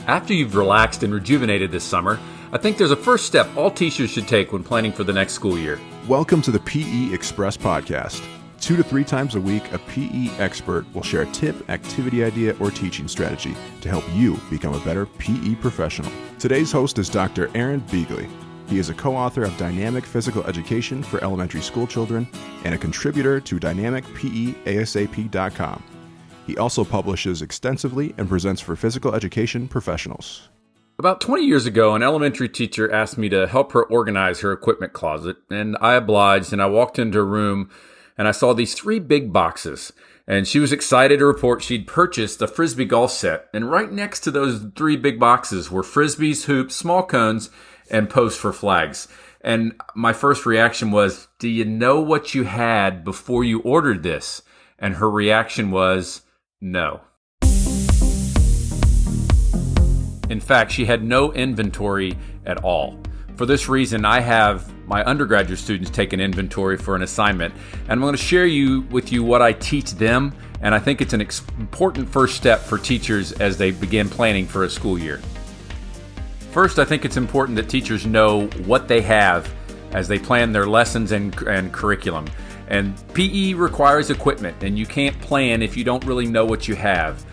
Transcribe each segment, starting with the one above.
After you've relaxed and rejuvenated this summer, I think there's a first step all teachers should take when planning for the next school year. Welcome to the PE Express podcast. 2 to 3 times a week, a PE expert will share a tip, activity idea, or teaching strategy to help you become a better PE professional. Today's host is Dr. Aaron Beagley. He is a co-author of Dynamic Physical Education for Elementary School Children and a contributor to DynamicPEASAP.com. He also publishes extensively and presents for physical education professionals. About 20 years ago, an elementary teacher asked me to help her organize her equipment closet, and I obliged, and I walked into her room, and I saw these 3 big boxes, and she was excited to report she'd purchased a Frisbee golf set, and right next to those 3 big boxes were Frisbees, hoops, small cones, and posts for flags. And my first reaction was, do you know what you had before you ordered this? And her reaction was, no. In fact, she had no inventory at all. For this reason, I have my undergraduate students take an inventory for an assignment, and I'm going to share with you what I teach them, and I think it's an important first step for teachers as they begin planning for a school year. First, I think it's important that teachers know what they have as they plan their lessons and curriculum. And PE requires equipment, and you can't plan if you don't really know what you have.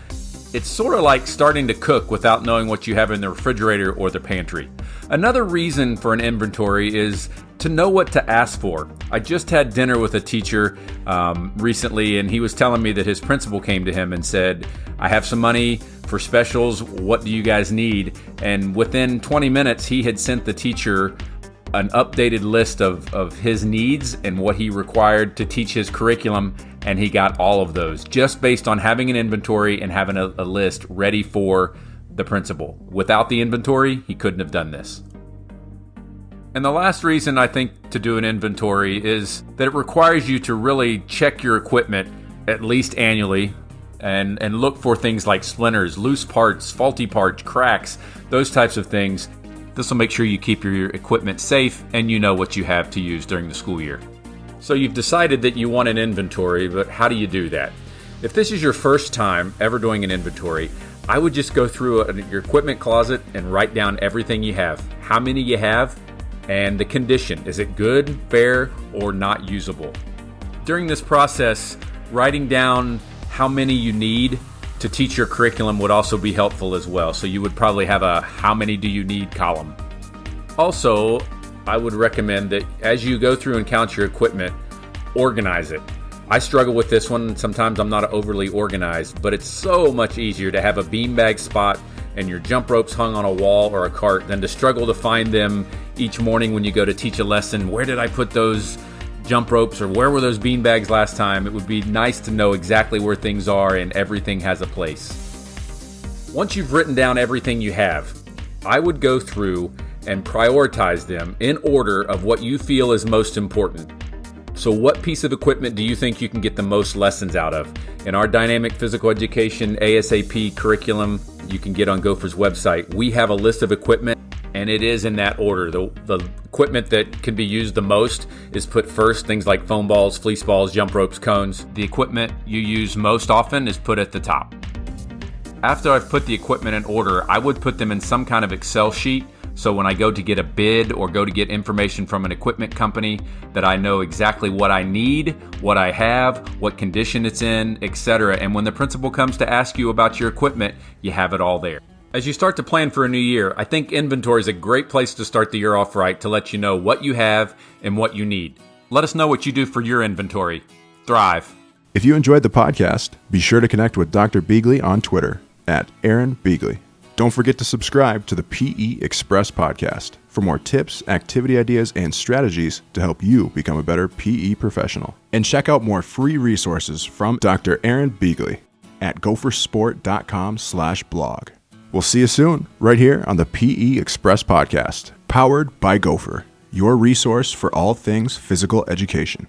It's sort of like starting to cook without knowing what you have in the refrigerator or the pantry. Another reason for an inventory is to know what to ask for. I just had dinner with a teacher recently, and he was telling me that his principal came to him and said, I have some money for specials, what do you guys need? And within 20 minutes, he had sent the teacher an updated list of his needs and what he required to teach his curriculum, and he got all of those just based on having an inventory and having a list ready for the principal. Without the inventory, he couldn't have done this. And the last reason I think to do an inventory is that it requires you to really check your equipment at least annually and look for things like splinters, loose parts, faulty parts, cracks, those types of things. This will make sure you keep your equipment safe and you know what you have to use during the school year. So you've decided that you want an inventory, but how do you do that? If this is your first time ever doing an inventory, I would just go through your equipment closet and write down everything you have, how many you have, and the condition. Is it good, fair, or not usable? During this process, writing down how many you need to teach your curriculum would also be helpful as well. So you would probably have a how many do you need column. Also, I would recommend that as you go through and count your equipment, organize it. I struggle with this one. Sometimes I'm not overly organized, but it's so much easier to have a beanbag spot and your jump ropes hung on a wall or a cart than to struggle to find them each morning when you go to teach a lesson. Where did I put those jump ropes, or where were those beanbags last time? It would be nice to know exactly where things are and everything has a place. Once you've written down everything you have, I would go through and prioritize them in order of what you feel is most important. So what piece of equipment do you think you can get the most lessons out of? In our Dynamic Physical Education ASAP curriculum you can get on Gopher's website, we have a list of equipment, and it is in that order. The equipment that can be used the most is put first, things like foam balls, fleece balls, jump ropes, cones. The equipment you use most often is put at the top. After I've put the equipment in order, I would put them in some kind of Excel sheet, so when I go to get a bid or go to get information from an equipment company, that I know exactly what I need, what I have, what condition it's in, etc. And when the principal comes to ask you about your equipment, you have it all there. As you start to plan for a new year, I think inventory is a great place to start the year off right, to let you know what you have and what you need. Let us know what you do for your inventory. Thrive. If you enjoyed the podcast, be sure to connect with Dr. Beagley on Twitter at Aaron Beagley. Don't forget to subscribe to the PE Express podcast for more tips, activity ideas, and strategies to help you become a better PE professional. And check out more free resources from Dr. Aaron Beagley at gophersport.com/blog. We'll see you soon, right here on the PE Express podcast, powered by Gopher, your resource for all things physical education.